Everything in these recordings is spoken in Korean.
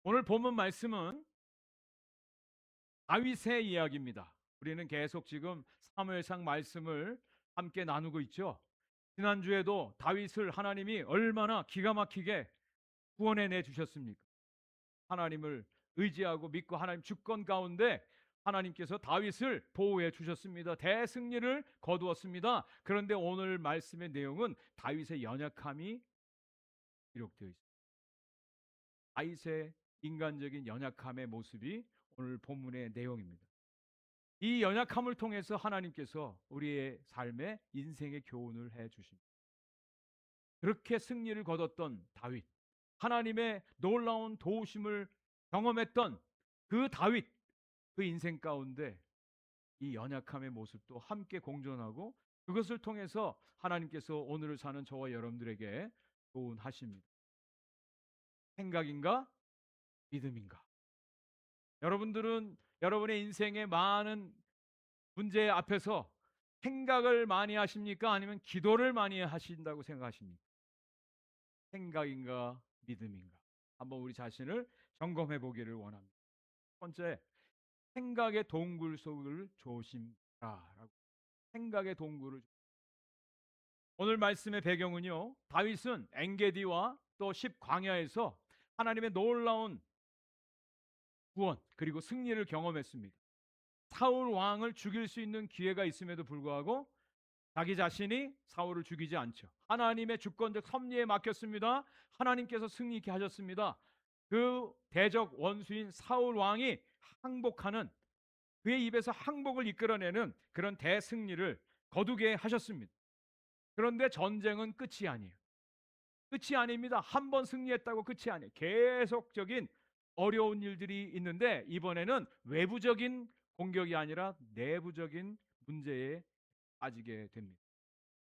오늘 본문 말씀은 다윗의 이야기입니다. 우리는 계속 지금 사무엘상 말씀을 함께 나누고 있죠. 지난주에도 다윗을 하나님이 얼마나 기가 막히게 구원해내 주셨습니까? 하나님을 의지하고 믿고 하나님 주권 가운데 하나님께서 다윗을 보호해 주셨습니다. 대승리를 거두었습니다. 그런데 오늘 말씀의 내용은 다윗의 연약함이 기록되어 있습니다. 다윗의 인간적인 연약함의 모습이 오늘 본문의 내용입니다. 이 연약함을 통해서 하나님께서 우리의 삶에 인생의 교훈을 해 주십니다. 그렇게 승리를 거뒀던 다윗, 하나님의 놀라운 도우심을 경험했던 그 다윗, 그 인생 가운데 이 연약함의 모습도 함께 공존하고 그것을 통해서 하나님께서 오늘을 사는 저와 여러분들에게 교훈하십니다. 생각인가? 믿음인가? 여러분들은 여러분의 인생의 많은 문제 앞에서 생각을 많이 하십니까? 아니면 기도를 많이 하신다고 생각하십니까? 생각인가 믿음인가? 한번 우리 자신을 점검해 보기를 원합니다. 첫 번째, 생각의 동굴 속을 조심하라라고. 생각의 동굴을. 오늘 말씀의 배경은요, 다윗은 엔게디와 또 십광야에서 하나님의 놀라운 구원 그리고 승리를 경험했습니다. 사울 왕을 죽일 수 있는 기회가 있음에도 불구하고 자기 자신이 사울을 죽이지 않죠. 하나님의 주권적 섭리에 맡겼습니다. 하나님께서 승리케 하셨습니다. 그 대적 원수인 사울 왕이 항복하는, 그의 입에서 항복을 이끌어내는 그런 대승리를 거두게 하셨습니다. 그런데 전쟁은 끝이 아니에요. 끝이 아닙니다. 한 번 승리했다고 끝이 아니에요. 계속적인 어려운 일들이 있는데 이번에는 외부적인 공격이 아니라 내부적인 문제에 빠지게 됩니다.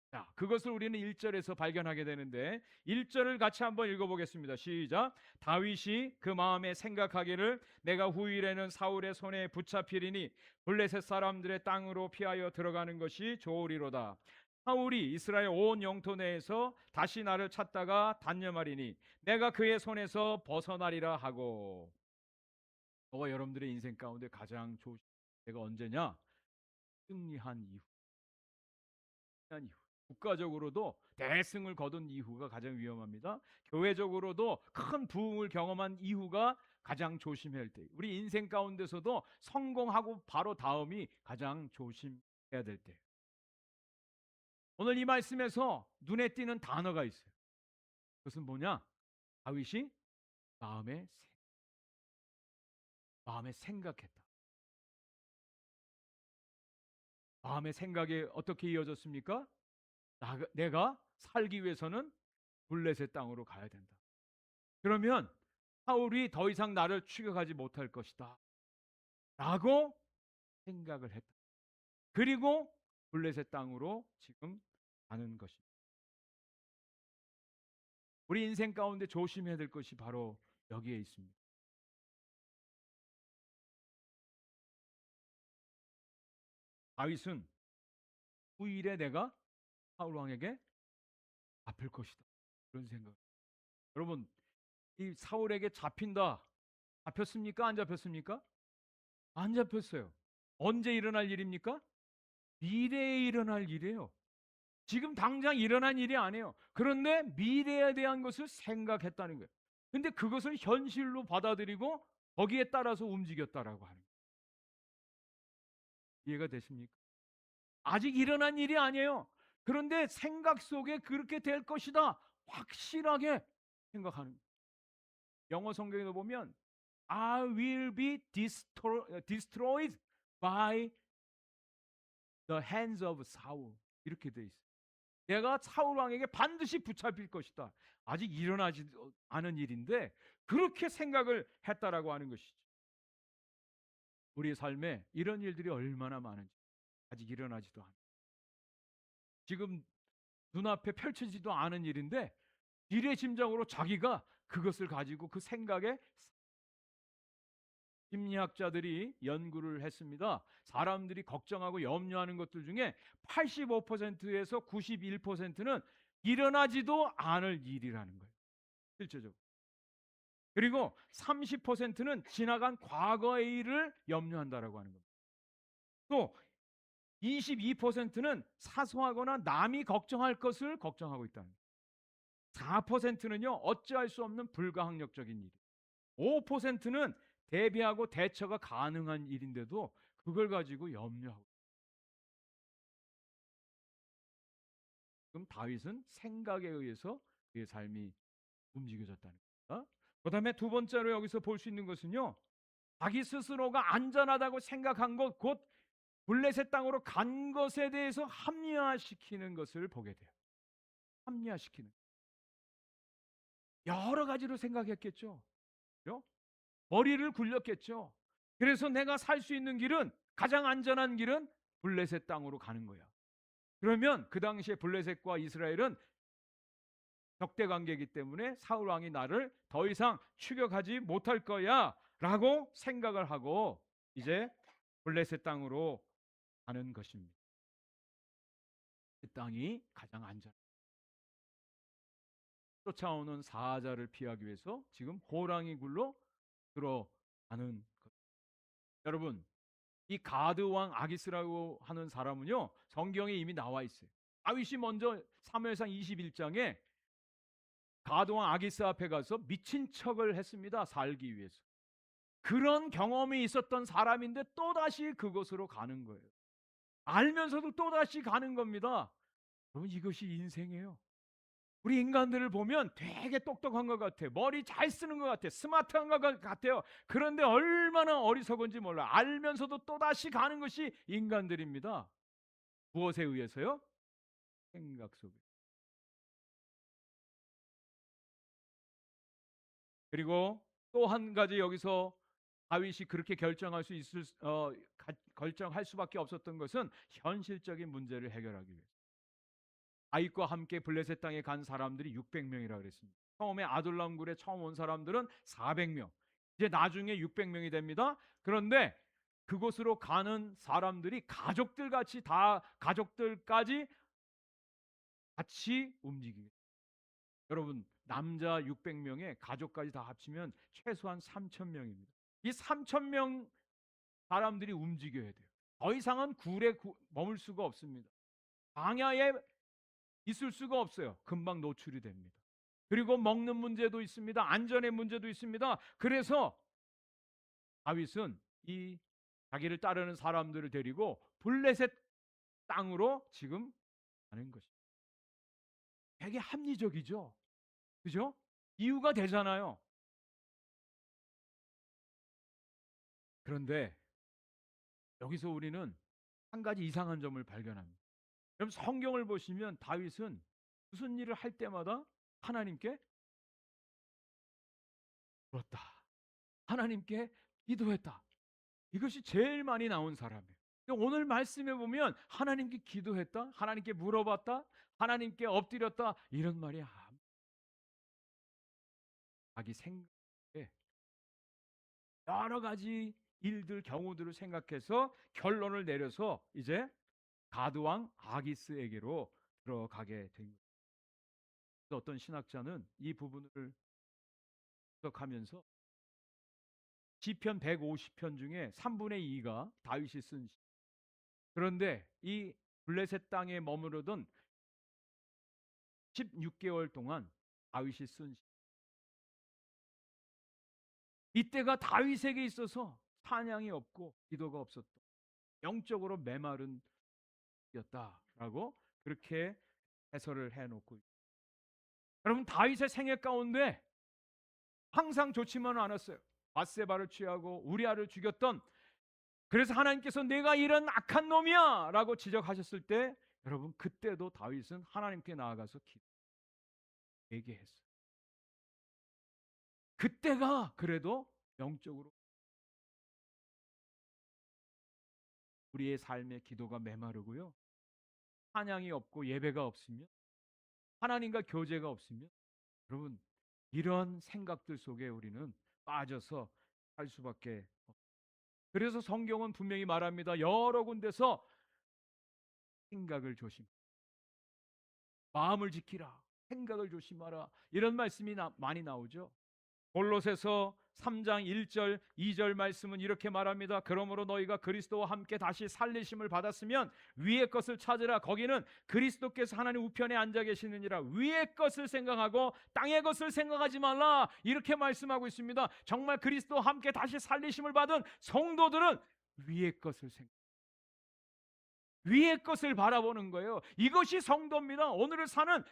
자, 그것을 우리는 1절에서 발견하게 되는데 1절을 같이 한번 읽어보겠습니다. 시작. 다윗이 그 마음에 생각하기를 내가 후일에는 사울의 손에 붙잡히리니 블레셋 사람들의 땅으로 피하여 들어가는 것이 좋으리로다. 사울이 이스라엘 온 영토 내에서 다시 나를 찾다가 단념하리니 내가 그의 손에서 벗어나리라 하고. 저와 여러분들의 인생 가운데 가장 좋은 때가 언제냐? 승리한 이후. 국가적으로도 대승을 거둔 이후가 가장 위험합니다. 교회적으로도 큰 부흥을 경험한 이후가 가장 조심해야 할 때. 우리 인생 가운데서도 성공하고 바로 다음이 가장 조심해야 될 때. 오늘 이 말씀에서 눈에 띄는 단어가 있어요. 그것은 뭐냐? 다윗이 마음에 생각했다. 마음의 생각이 어떻게 이어졌습니까? 내가 살기 위해서는 블레셋 땅으로 가야 된다. 그러면 사울이 더 이상 나를 추격하지 못할 것이다 라고 생각을 했다. 그리고 블레셋 땅으로 지금 가는 것입니다. 우리 인생 가운데 조심해야 될 것이 바로 여기에 있습니다. 다윗은 후일에 내가 사울 왕에게 잡힐 것이다, 그런 생각. 여러분, 이 사울에게 잡힌다, 잡혔습니까? 안 잡혔습니까? 안 잡혔어요. 언제 일어날 일입니까? 미래에 일어날 일이에요. 지금 당장 일어난 일이 아니에요. 그런데 미래에 대한 것을 생각했다는 거예요. 근데 그것을 현실로 받아들이고 거기에 따라서 움직였다라고 하는 거예요. 이해가 되십니까? 아직 일어난 일이 아니에요. 그런데 생각 속에 그렇게 될 것이다, 확실하게 생각하는 거예요. 영어 성경에도 보면 I will be destroyed by the hands of Saul, 이렇게 돼 있어요. 내가 사울 왕에게 반드시 붙잡힐 것이다. 아직 일어나지 않은 일인데 그렇게 생각을 했다라고 하는 것이죠. 우리의 삶에 이런 일들이 얼마나 많은지, 아직 일어나지도 않아. 지금 눈앞에 펼쳐지지도 않은 일인데 이례심장으로 자기가 그것을 가지고 그 생각에, 심리학자들이 연구를 했습니다. 사람들이 걱정하고 염려하는 것들 중에 85%에서 91%는 일어나지도 않을 일이라는 거예요. 실제적으로. 그리고 30%는 지나간 과거의 일을 염려한다라고 하는 겁니다. 또 22%는 사소하거나 남이 걱정할 것을 걱정하고 있다는 거예요. 4%는요, 어찌할 수 없는 불가항력적인 일. 5%는 대비하고 대처가 가능한 일인데도 그걸 가지고 염려하고. 그럼 다윗은 생각에 의해서 그의 삶이 움직여졌다는 겁니다. 그다음에 두 번째로 여기서 볼 수 있는 것은요, 자기 스스로가 안전하다고 생각한 것, 곧 블레셋 땅으로 간 것에 대해서 합리화시키는 것을 보게 돼요. 합리화시키는. 여러 가지로 생각했겠죠. 그죠? 머리를 굴렸겠죠. 그래서 내가 살 수 있는 길은, 가장 안전한 길은 블레셋 땅으로 가는 거야. 그러면 그 당시에 블레셋과 이스라엘은 적대 관계이기 때문에 사울 왕이 나를 더 이상 추격하지 못할 거야라고 생각을 하고 이제 블레셋 땅으로 가는 것입니다. 그 땅이 가장 안전. 쫓아오는 사자를 피하기 위해서 지금 호랑이 굴로 들어가는 것. 여러분, 이 가드 왕 아기스라고 하는 사람은요, 성경에 이미 나와 있어요. 다윗이 먼저 사무엘상 21장에 가드 왕 아기스 앞에 가서 미친 척을 했습니다. 살기 위해서. 그런 경험이 있었던 사람인데 또다시 그곳으로 가는 거예요. 알면서도 또다시 가는 겁니다. 여러분, 이것이 인생이에요. 우리 인간들을 보면 되게 똑똑한 것 같아요. 머리 잘 쓰는 것 같아요. 스마트한 것 같아요. 그런데 얼마나 어리석은지 몰라요. 알면서도 또다시 가는 것이 인간들입니다. 무엇에 의해서요? 생각 속에. 그리고 또 한 가지 여기서 다윗이 그렇게 결정할 수밖에 없었던 것은 현실적인 문제를 해결하기 위해서. 다윗과 함께 블레셋 땅에 간 사람들이 600명이라 그랬습니다. 처음에 아둘람 굴에 처음 온 사람들은 400명. 이제 나중에 600명이 됩니다. 그런데 그곳으로 가는 사람들이 가족들까지 같이 움직이게. 여러분, 남자 600명에 가족까지 다 합치면 최소한 3,000명입니다. 이 3,000명 사람들이 움직여야 돼요. 더 이상은 굴에 머물 수가 없습니다. 광야에 있을 수가 없어요. 금방 노출이 됩니다. 그리고 먹는 문제도 있습니다. 안전의 문제도 있습니다. 그래서 다윗은 이 자기를 따르는 사람들을 데리고 블레셋 땅으로 지금 가는 것입니다. 되게 합리적이죠. 그죠? 이유가 되잖아요. 그런데 여기서 우리는 한 가지 이상한 점을 발견합니다. 여러분, 성경을 보시면 다윗은 무슨 일을 할 때마다 하나님께 물었다. 하나님께 기도했다. 이것이 제일 많이 나온 사람이에요. 오늘 말씀에 보면 하나님께 기도했다, 하나님께 물어봤다, 하나님께 엎드렸다, 이런 말이 자기 생각에 여러 가지 일들, 경우들을 생각해서 결론을 내려서 이제 가드왕 아기스에게로 들어가게 된 거예요. 어떤 신학자는 이 부분을 해석하면서 시편 150편 중에 3분의 2가 다윗이 쓴 시. 그런데 이 블레셋 땅에 머무르던 16개월 동안 다윗이 쓴 시. 이때가 다윗에게 있어서 찬양이 없고 기도가 없었던 영적으로 메마른 였다라고 그렇게 해설을 해놓고 있습니다. 여러분, 다윗의 생애 가운데 항상 좋지만은 않았어요. 바세바를 취하고 우리아를 죽였던, 그래서 하나님께서 내가 이런 악한 놈이야 라고 지적하셨을 때 여러분, 그때도 다윗은 하나님께 나아가서 회개했어요. 그때가 그래도 영적으로 우리의 삶의 기도가 메마르고요, 찬양이 없고 예배가 없으면, 하나님과 교제가 없으면 여러분, 이런 생각들 속에 우리는 빠져서 살 수밖에 없어요. 그래서 성경은 분명히 말합니다. 여러 군데서 생각을 조심, 마음을 지키라, 생각을 조심하라, 이런 말씀이 많이 나오죠. 골로새서 3장 1절 2절 말씀은 이렇게 말합니다. 그러므로 너희가 그리스도와 함께 다시 살리심을 받았으면 위의 것을 찾으라. 거기는 그리스도께서 하나님 우편에 앉아 계시느니라. 위의 것을 생각하고 땅의 것을 생각하지 말라. 이렇게 말씀하고 있습니다. 정말 그리스도와 함께 다시 살리심을 받은 성도들은 위의 것을 생각, 위의 것을 바라보는 거예요. 이것이 성도입니다. 오늘을 사는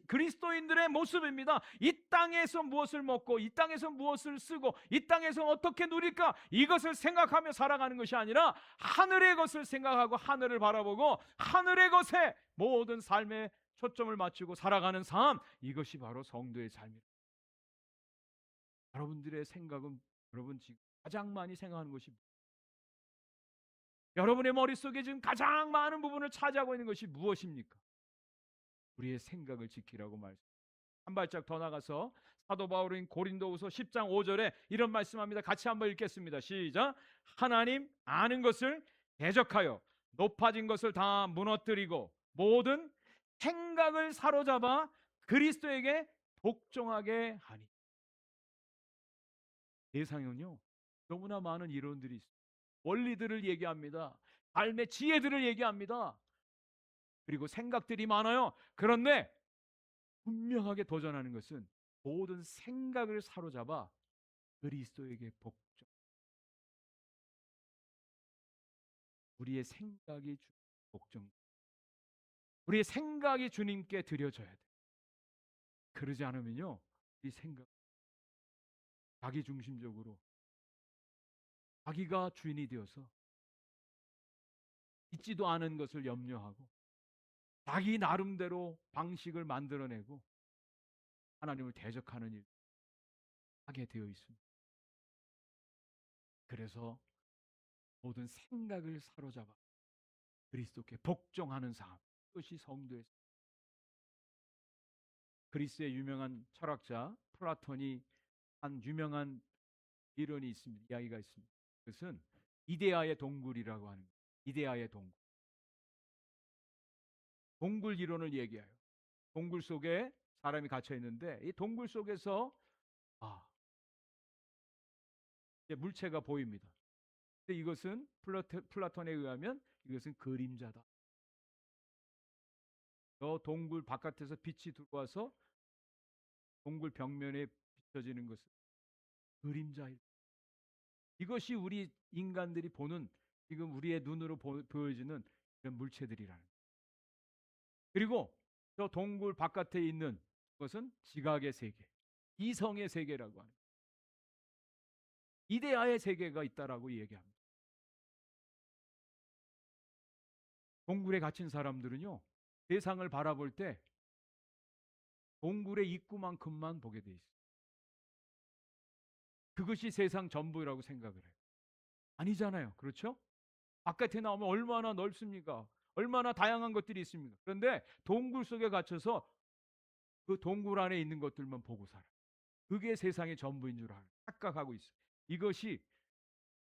그리스도인들의 모습입니다. 이 땅에서 무엇을 먹고 이 땅에서 무엇을 쓰고 이 땅에서 어떻게 누릴까, 이것을 생각하며 살아가는 것이 아니라 하늘의 것을 생각하고 하늘을 바라보고 하늘의 것에 모든 삶에 초점을 맞추고 살아가는 삶, 이것이 바로 성도의 삶입니다. 여러분들의 생각은, 여러분 지금 가장 많이 생각하는 것이, 여러분의 머릿속에 지금 가장 많은 부분을 차지하고 있는 것이 무엇입니까? 우리의 생각을 지키라고 말씀. 한 발짝 더 나가서 사도 바울은 고린도후서 10장 5절에 이런 말씀합니다. 같이 한번 읽겠습니다. 시작. 하나님 아는 것을 대적하여 높아진 것을 다 무너뜨리고 모든 생각을 사로잡아 그리스도에게 복종하게 하니. 세상은요, 너무나 많은 이론들이 있습니다. 원리들을 얘기합니다. 삶의 지혜들을 얘기합니다. 그리고 생각들이 많아요. 그런데 분명하게 도전하는 것은 모든 생각을 사로잡아 그리스도에게 복종. 우리의 생각이 복종. 우리의 생각이 주님께 드려져야 돼. 그러지 않으면요, 이 생각, 자기 중심적으로 자기가 주인이 되어서 있지도 않은 것을 염려하고 자기 나름대로 방식을 만들어내고 하나님을 대적하는 일 하게 되어 있습니다. 그래서 모든 생각을 사로잡아 그리스도께 복종하는 삶, 그것이 성도의 삶. 그리스의 유명한 철학자 플라톤이 한 유명한 이론이 있습니다. 이야기가 있습니다. 그것은 이데아의 동굴이라고 하는 거예요. 이데아의 동굴. 동굴 이론을 얘기해요. 동굴 속에 사람이 갇혀 있는데 이 동굴 속에서 이제 물체가 보입니다. 근데 이것은 플라톤에 의하면 이것은 그림자다. 저 동굴 바깥에서 빛이 들어와서 동굴 벽면에 비춰지는 것은 그림자일. 이것이 우리 인간들이 보는, 지금 우리의 눈으로 보여지는 이런 물체들이라는 거예요. 그리고 저 동굴 바깥에 있는 것은 지각의 세계, 이성의 세계라고 하는, 이데아의 세계가 있다라고 얘기합니다. 동굴에 갇힌 사람들은요, 세상을 바라볼 때 동굴의 입구만큼만 보게 돼 있어요. 그것이 세상 전부라고 생각을 해요. 아니잖아요. 그렇죠? 바깥에 나오면 얼마나 넓습니까? 얼마나 다양한 것들이 있습니까? 그런데 동굴 속에 갇혀서 그 동굴 안에 있는 것들만 보고 살아요. 그게 세상의 전부인 줄 알아요. 착각하고 있어요. 이것이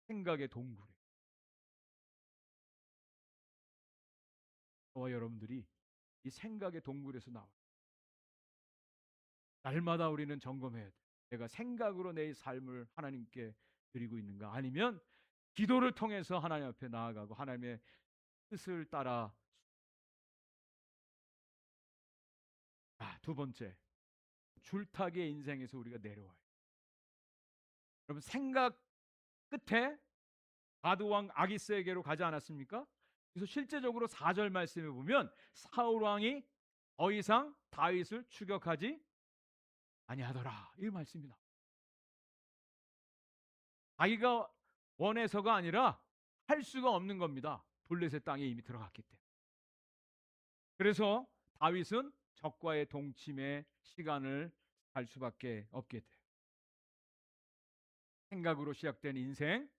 생각의 동굴이에요. 저와 여러분들이 이 생각의 동굴에서 나와요. 날마다 우리는 점검해야 돼. 내가 생각으로 내 삶을 하나님께 드리고 있는가? 아니면 기도를 통해서 하나님 앞에 나아가고 하나님의 뜻을 따라. 두 번째, 줄타기의 인생에서 우리가 내려와요. 여러분, 생각 끝에 가드왕 아기스에게로 가지 않았습니까? 그래서 실제적으로 4절 말씀에 보면 사울 왕이 더 이상 다윗을 추격하지 아니하더라, 이 말씀입니다. 자기가 원해서가 아니라 할 수가 없는 겁니다. 블레셋 땅에 이미 들어갔기 때문에. 그래서 다윗은 적과의 동침에 시간을 갈 수밖에 없게 돼요. 생각으로 시작된 인생,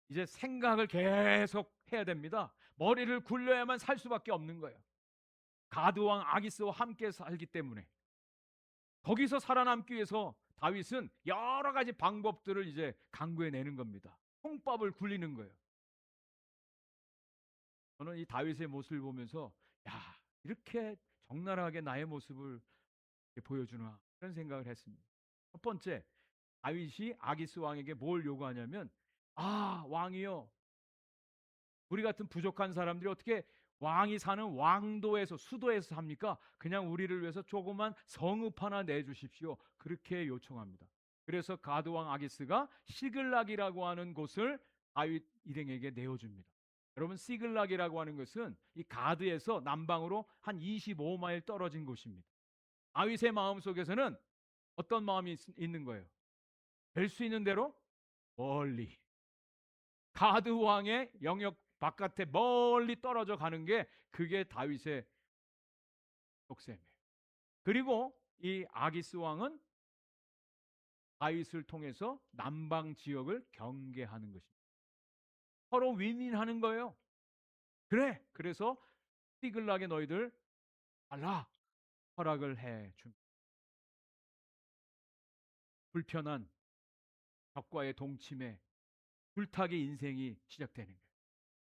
이제 생각을 계속 해야 됩니다. 머리를 굴려야만 살 수밖에 없는 거예요. 가드왕 아기스와 함께 살기 때문에. 거기서 살아남기 위해서 다윗은 여러 가지 방법들을 이제 강구해내는 겁니다. 홍밥을 굴리는 거예요. 저는 이 다윗의 모습을 보면서 이렇게 적나라하게 나의 모습을 보여주나, 그런 생각을 했습니다. 첫 번째, 다윗이 아기스 왕에게 뭘 요구하냐면, 아, 왕이요, 우리 같은 부족한 사람들이 어떻게 왕이 사는 왕도에서, 수도에서 삽니까? 그냥 우리를 위해서 조그만 성읍 하나 내주십시오. 그렇게 요청합니다. 그래서 가드 왕 아기스가 시글락이라고 하는 곳을 다윗 일행에게 내어줍니다. 여러분, 시글락이라고 하는 것은 이 가드에서 남방으로 한 25마일 떨어진 곳입니다. 다윗의 마음 속에서는 어떤 마음이 있는 거예요? 될 수 있는 대로 멀리, 가드 왕의 영역 바깥에 멀리 떨어져 가는 게, 그게 다윗의 속셈이에요. 그리고 이 아기스 왕은 다윗을 통해서 남방 지역을 경계하는 것입니다. 서로 윈윈하는 거예요. 그래, 그래서 시글락에 너희들 알라, 허락을 해 줍니다. 불편한 적과의 동침에 불타기 인생이 시작되는 거예요.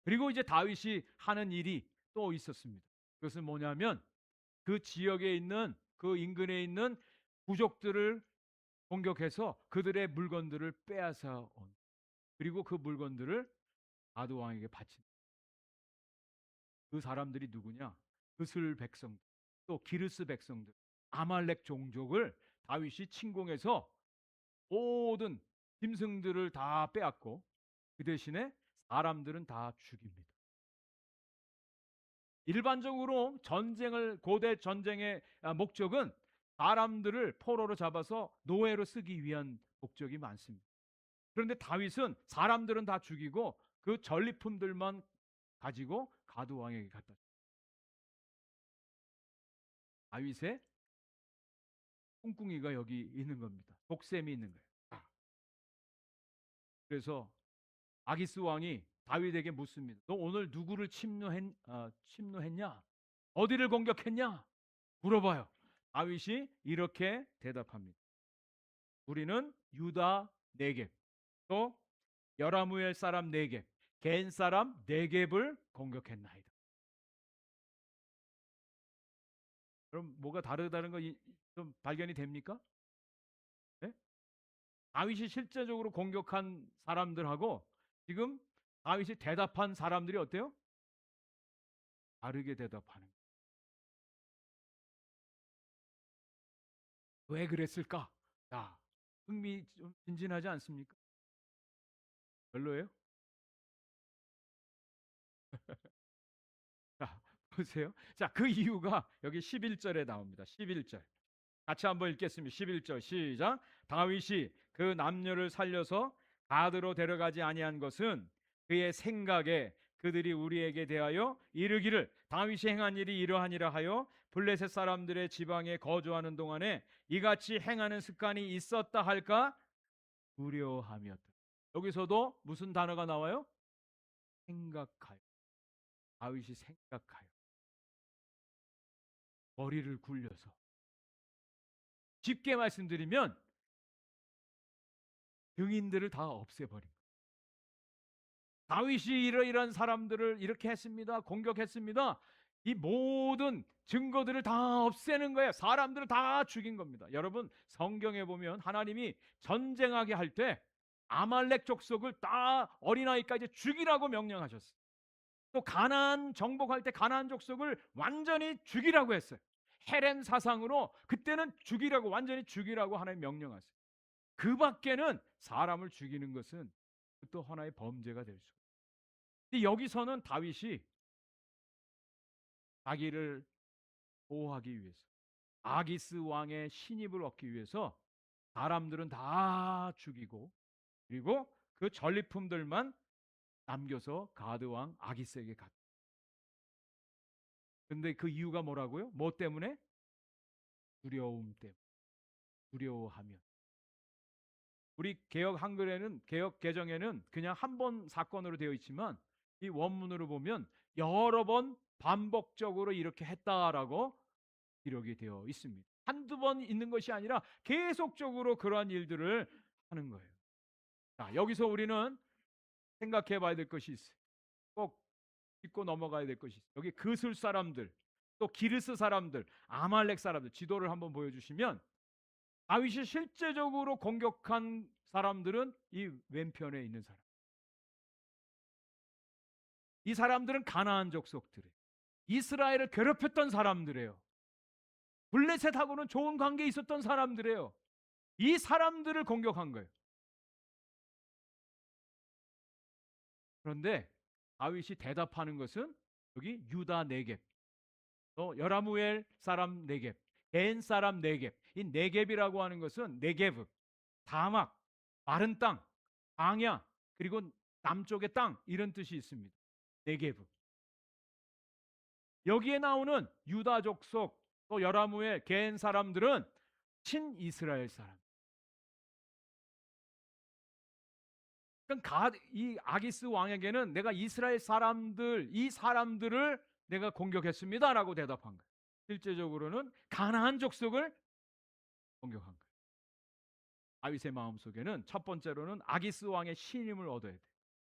그리고 이제 다윗이 하는 일이 또 있었습니다. 그것은 뭐냐면, 그 지역에 있는, 그 인근에 있는 부족들을 공격해서 그들의 물건들을 빼앗아 온, 그리고 그 물건들을 아드 왕에게 바친. 그 사람들이 누구냐? 그슬 백성, 또 기르스 백성들, 아말렉 종족을 다윗이 침공해서 모든 짐승들을 다 빼앗고, 그 대신에 사람들은 다 죽입니다. 일반적으로 전쟁을, 고대 전쟁의 목적은 사람들을 포로로 잡아서 노예로 쓰기 위한 목적이 많습니다. 그런데 다윗은 사람들은 다 죽이고 그 전리품들만 가지고 가드 왕에게 갖다 줍니다. 다윗의 꿍꿍이가 여기 있는 겁니다. 독셈이 있는 거예요. 그래서 아기스 왕이 다윗에게 묻습니다. 너 오늘 누구를 침노했냐? 어디를 공격했냐? 물어봐요. 다윗이 이렇게 대답합니다. 우리는 유다 네겝, 또 여라무엘 사람 네겝, 겐 사람 네겝을 공격했나이다. 그럼 뭐가 다르다는 거 좀 발견이 됩니까? 네? 다윗이 실제적으로 공격한 사람들하고 지금 다윗이 대답한 사람들이 어때요? 다르게 대답하는 거예요. 왜 그랬을까? 자, 흥미 좀 진진하지 않습니까? 별로예요? 자, 보세요. 자, 그 이유가 여기 11절에 나옵니다. 11절. 같이 한번 읽겠습니다. 11절 시작. 다윗이 그 남녀를 살려서 가드로 데려가지 아니한 것은 그의 생각에 그들이 우리에게 대하여 이르기를 다윗이 행한 일이 이러하니라 하여 블레셋 사람들의 지방에 거주하는 동안에 이같이 행하는 습관이 있었다 할까 두려워함이었다. 여기서도 무슨 단어가 나와요? 생각하여. 다윗이 생각하여 머리를 굴려서, 쉽게 말씀드리면 증인들을 다 없애버린 거예요. 다윗이 이러이러한 사람들을 이렇게 했습니다, 공격했습니다, 이 모든 증거들을 다 없애는 거예요. 사람들을 다 죽인 겁니다. 여러분, 성경에 보면 하나님이 전쟁하게 할 때 아말렉 족속을 다 어린아이까지 죽이라고 명령하셨어요. 또 가나안 정복할 때 가나안 족속을 완전히 죽이라고 했어요. 헤렘 사상으로 그때는 죽이라고, 완전히 죽이라고 하나님 명령하세요. 그 밖에는 사람을 죽이는 것은 또 하나의 범죄가 될 수. 근데 여기서는 다윗이 자기를 보호하기 위해서, 아기스 왕의 신입을 얻기 위해서 사람들은 다 죽이고, 그리고 그 전리품들만 남겨서 가드 왕 아기스에게 갔다. 근데 그 이유가 뭐라고요? 뭐 때문에? 두려움 때문에. 두려워하면. 우리 개혁 한글에는, 개혁 개정에는 그냥 한 번 사건으로 되어 있지만 이 원문으로 보면 여러 번 반복적으로 이렇게 했다라고 기록이 되어 있습니다. 한두 번 있는 것이 아니라 계속적으로 그러한 일들을 하는 거예요. 자, 여기서 우리는 생각해 봐야 될 것이 있어요. 꼭 짚고 넘어가야 될 것이 있어요. 여기 그슬 사람들, 또 기르스 사람들, 아말렉 사람들 지도를 한번 보여주시면, 다윗이 실제적으로 공격한 사람들은 이 왼편에 있는 사람. 이 사람들은 가나안 족속들이에요. 이스라엘을 괴롭혔던 사람들이에요. 블레셋하고는 좋은 관계에 있었던 사람들이에요. 이 사람들을 공격한 거예요. 그런데 다윗이 대답하는 것은 여기 유다 네겝, 또 여라무엘 사람 네겝, 겐 사람 네겝. 이 네겝이라고 하는 것은 네게브, 사막, 마른 땅, 광야, 그리고 남쪽의 땅, 이런 뜻이 있습니다. 네게브. 여기에 나오는 유다 족속, 또 여라무엘 겐 사람들은 친이스라엘 사람. 그러니까 이 아기스 왕에게는 내가 이스라엘 사람들, 이 사람들을 내가 공격했습니다라고 대답한 거예요. 실제적으로는 가나안 족속을 공격한 거예요. 다윗의 마음속에는 첫 번째로는 아기스 왕의 신임을 얻어야 돼.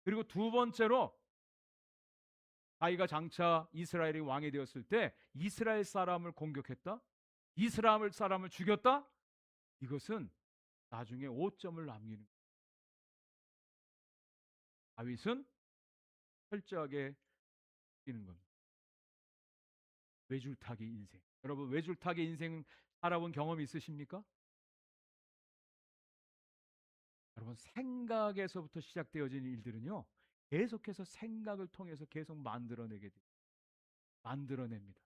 그리고 두 번째로 다윗가 장차 이스라엘이 왕이 되었을 때 이스라엘 사람을 공격했다, 이스라엘 사람을 죽였다, 이것은 나중에 오점을 남기는 거예요. 다윗은 철저하게 이기는 겁니다. 외줄타기 인생. 여러분, 외줄타기 인생 살아본 경험 있으십니까? 여러분, 생각에서부터 시작되어진 일들은요, 계속해서 생각을 통해서 계속 만들어내게 돼요. 만들어냅니다.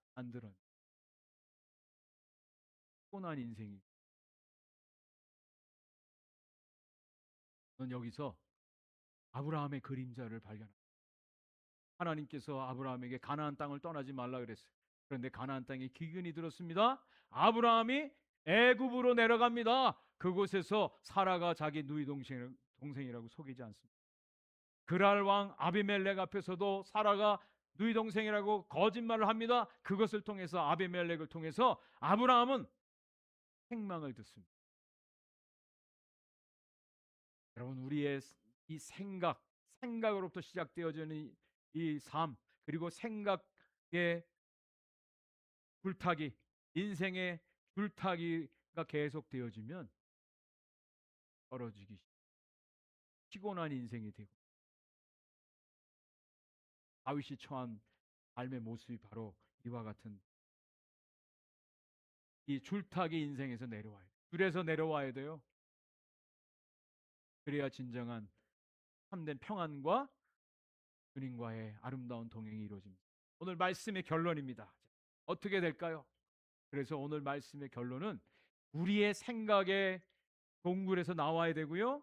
피곤한 인생이. 넌 여기서 아브라함의 그림자를 발견합니다. 하나님께서 아브라함에게 가나안 땅을 떠나지 말라 그랬어요. 그런데 가나안 땅에 기근이 들었습니다. 아브라함이 애굽으로 내려갑니다. 그곳에서 사라가 자기 누이 동생이라고 속이지 않습니다. 그랄 왕 아비멜렉 앞에서도 사라가 누이 동생이라고 거짓말을 합니다. 그것을 통해서, 아비멜렉을 통해서 아브라함은 책망을 듣습니다. 여러분, 우리의 이 생각으로부터 시작되어지는 이 삶, 그리고 생각의 불타기, 인생의 불타기가 계속되어지면 떨어지기, 피곤한 인생이 되고, 다윗이 처한 삶의 모습이 바로 이와 같은 이 줄타기 인생에서 내려와야 돼요. 줄에서 내려와야 돼요. 그래야 진정한 참된 평안과 주님과의 아름다운 동행이 이루어집니다. 오늘 말씀의 결론입니다. 어떻게 될까요? 그래서 오늘 말씀의 결론은 우리의 생각의 동굴에서 나와야 되고요,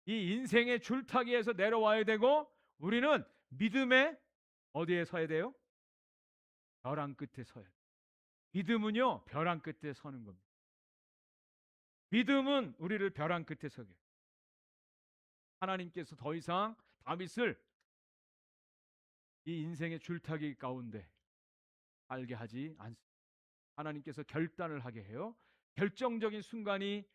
이 인생의 줄타기에서 내려와야 되고, 우리는 믿음의 어디에 서야 돼요? 벼랑 끝에 서야 돼요. 믿음은요, 벼랑 끝에 서는 겁니다. 믿음은 우리를 벼랑 끝에 서게 해요. 하나님께서 더 이상 다윗을 이 인생의 줄타기 가운데 살게 하지 않습니다. 하나님께서 결단을 하게 해요. 결정적인 순간이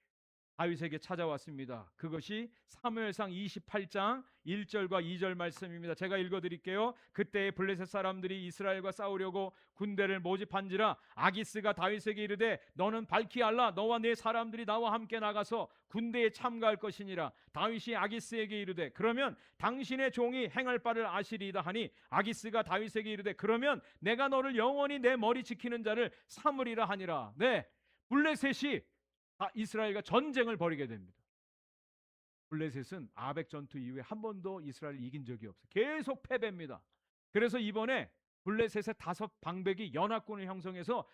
다윗에게 찾아왔습니다. 그것이 사무엘상 28장 1절과 2절 말씀입니다. 제가 읽어드릴게요. 그때 블레셋 사람들이 이스라엘과 싸우려고 군대를 모집한지라 아기스가 다윗에게 이르되 너는 밝히 알라. 너와 네 사람들이 나와 함께 나가서 군대에 참가할 것이니라. 다윗이 아기스에게 이르되 그러면 당신의 종이 행할 바를 아시리이다 하니 아기스가 다윗에게 이르되 그러면 내가 너를 영원히 내 머리 지키는 자를 삼으리라 하니라. 네, 블레셋이 이스라엘과 전쟁을 벌이게 됩니다. 블레셋은 아벡 전투 이후에 한 번도 이스라엘을 이긴 적이 없어요. 계속 패배입니다. 그래서 이번에 블레셋의 5방백이 연합군을 형성해서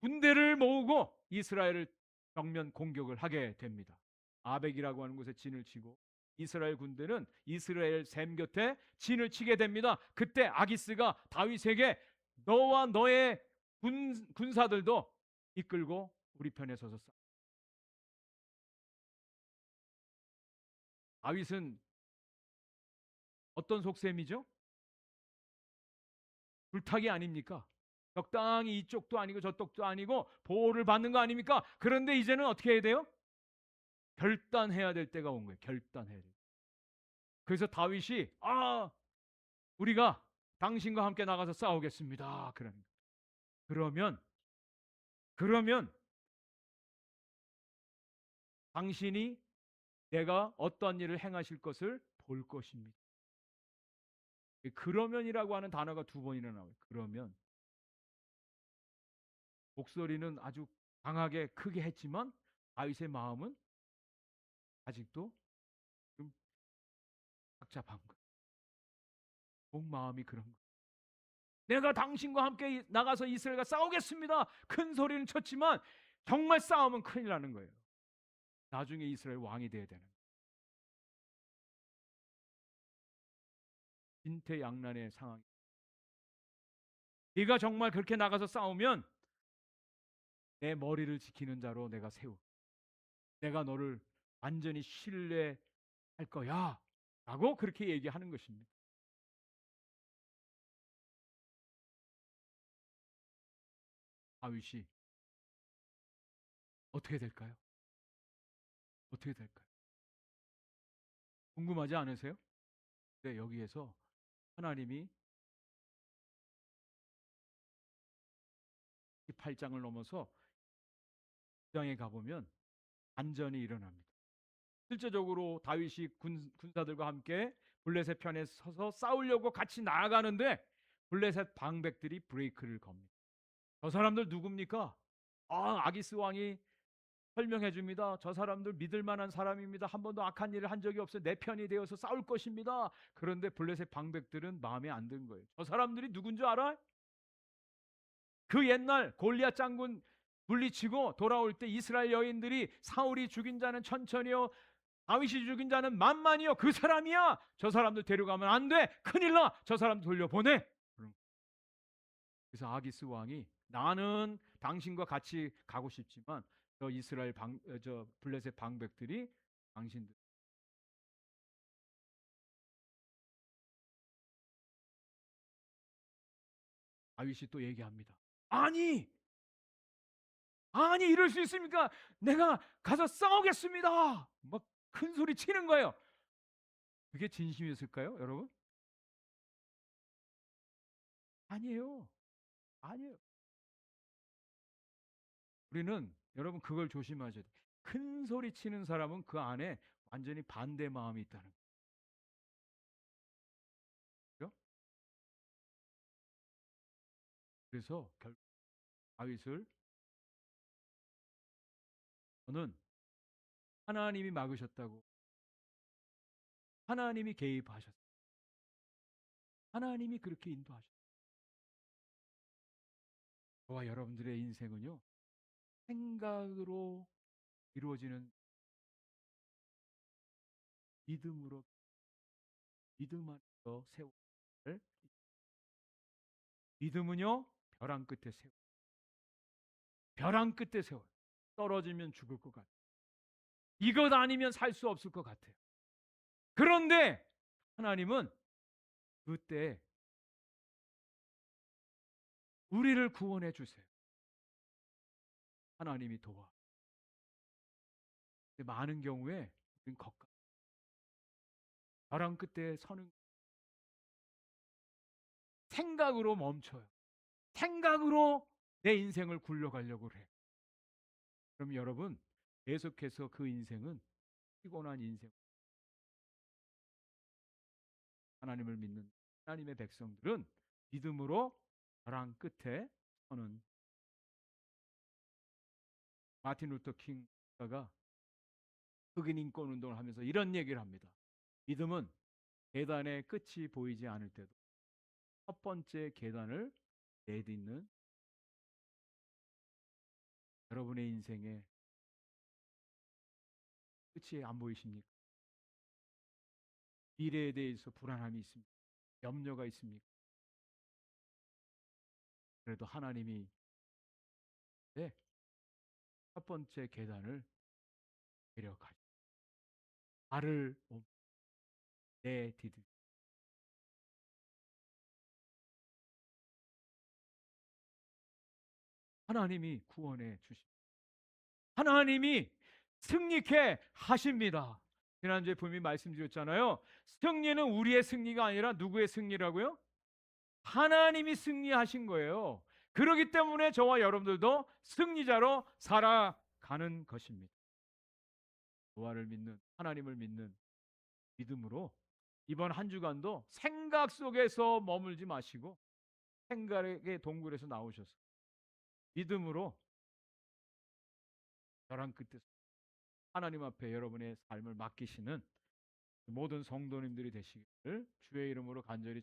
군대를 모으고 이스라엘을 정면 공격을 하게 됩니다. 아벡이라고 하는 곳에 진을 치고 이스라엘 군대는 이스라엘 샘 곁에 진을 치게 됩니다. 그때 아기스가 다윗에게 너와 너의 군사들도 이끌고 우리 편에 서서 싸. 다윗은 어떤 속셈이죠? 불탁이 아닙니까? 적당히 이쪽도 아니고 저쪽도 아니고 보호를 받는 거 아닙니까? 그런데 이제는 어떻게 해야 돼요? 결단해야 될 때가 온 거예요. 결단해야 돼요. 그래서 다윗이 우리가 당신과 함께 나가서 싸우겠습니다. 그러면 당신이 내가 어떤 일을 행하실 것을 볼 것입니다. 그러면이라고 하는 단어가 두 번이나 나와요. 그러면. 목소리는 아주 강하게 크게 했지만 다윗의 마음은 아직도 좀 착잡한 거예요. 온 마음이 그런 거예요. 내가 당신과 함께 나가서 이스라엘과 싸우겠습니다. 큰 소리는 쳤지만 정말 싸우면 큰일 나는 거예요. 나중에 이스라엘 왕이 돼야 되는 거예요. 진퇴양난의 상황. 네가 정말 그렇게 나가서 싸우면 내 머리를 지키는 자로 내가 세우. 내가 너를 완전히 신뢰할 거야. 라고 그렇게 얘기하는 것입니다. 다윗이 어떻게 될까요? 어떻게 될까요? 궁금하지 않으세요? 네, 여기에서 하나님이 8장을 넘어서 9장에 가보면 반전이 일어납니다. 실제적으로 다윗이 군사들과 함께 블레셋 편에 서서 싸우려고 같이 나아가는데 블레셋 방백들이 브레이크를 겁니다. 저 사람들 누굽니까? 아기스 왕이 설명해 줍니다. 저 사람들 믿을 만한 사람입니다. 한 번도 악한 일을 한 적이 없어요. 내 편이 되어서 싸울 것입니다. 그런데 블레셋 방백들은 마음에 안 든 거예요. 저 사람들이 누군지 알아? 그 옛날 골리앗 장군 물리치고 돌아올 때 이스라엘 여인들이 사울이 죽인 자는 천천히요, 다윗이 죽인 자는 만만이요, 그 사람이야. 저 사람들 데려가면 안 돼. 큰일 나. 저 사람 돌려보내. 그래서 아기스 왕이 나는 당신과 같이 가고 싶지만 저 이스라엘 저 블레셋 방백들이 당신들. 다윗이 또 얘기합니다. 아니 이럴 수 있습니까? 내가 가서 싸우겠습니다. 막 큰 소리 치는 거예요. 그게 진심이었을까요, 여러분? 아니에요. 아니에요. 우리는 여러분 그걸 조심하셔야 돼요. 큰 소리 치는 사람은 그 안에 완전히 반대 마음이 있다는 거죠. 그래서 결국 다윗을 저는 하나님이 막으셨다고, 하나님이 개입하셨어요. 하나님이 그렇게 인도하셨어요. 저와 여러분들의 인생은요, 생각으로 이루어지는 믿음으로, 믿음 안에서 세울. 믿음은요, 벼랑 끝에 세워. 벼랑 끝에 세워요. 떨어지면 죽을 것 같아요. 이것 아니면 살 수 없을 것 같아요. 그런데 하나님은 그때 우리를 구원해 주세요. 하나님이 도와. 많은 경우에 우리는 벼랑 끝에 서는 생각으로 멈춰요. 생각으로 내 인생을 굴려가려고 해. 그럼 여러분 계속해서 그 인생은 피곤한 인생. 하나님을 믿는 하나님의 백성들은 믿음으로 벼랑 끝에 서는. 마틴 루터 킹가 흑인 인권 운동을 하면서 이런 얘기를 합니다. 믿음은 계단의 끝이 보이지 않을 때도 첫 번째 계단을 내딛는. 여러분의 인생의 끝이 안 보이십니까? 미래에 대해서 불안함이 있습니까? 염려가 있습니까? 그래도 하나님이 네, 첫 번째 계단을 내려가시. 발을 내디딜. 하나님이 구원해 주십니다. 하나님이 승리케 하십니다. 지난주에 분명히 말씀드렸잖아요. 승리는 우리의 승리가 아니라 누구의 승리라고요? 하나님이 승리하신 거예요. 그렇기 때문에 저와 여러분들도 승리자로 살아가는 것입니다. 부활을 믿는 하나님을 믿는 믿음으로 이번 한 주간도 생각 속에서 머물지 마시고 생각의 동굴에서 나오셔서 믿음으로 벼랑 끝에서 하나님 앞에 여러분의 삶을 맡기시는 모든 성도님들이 되시기를 주의 이름으로 간절히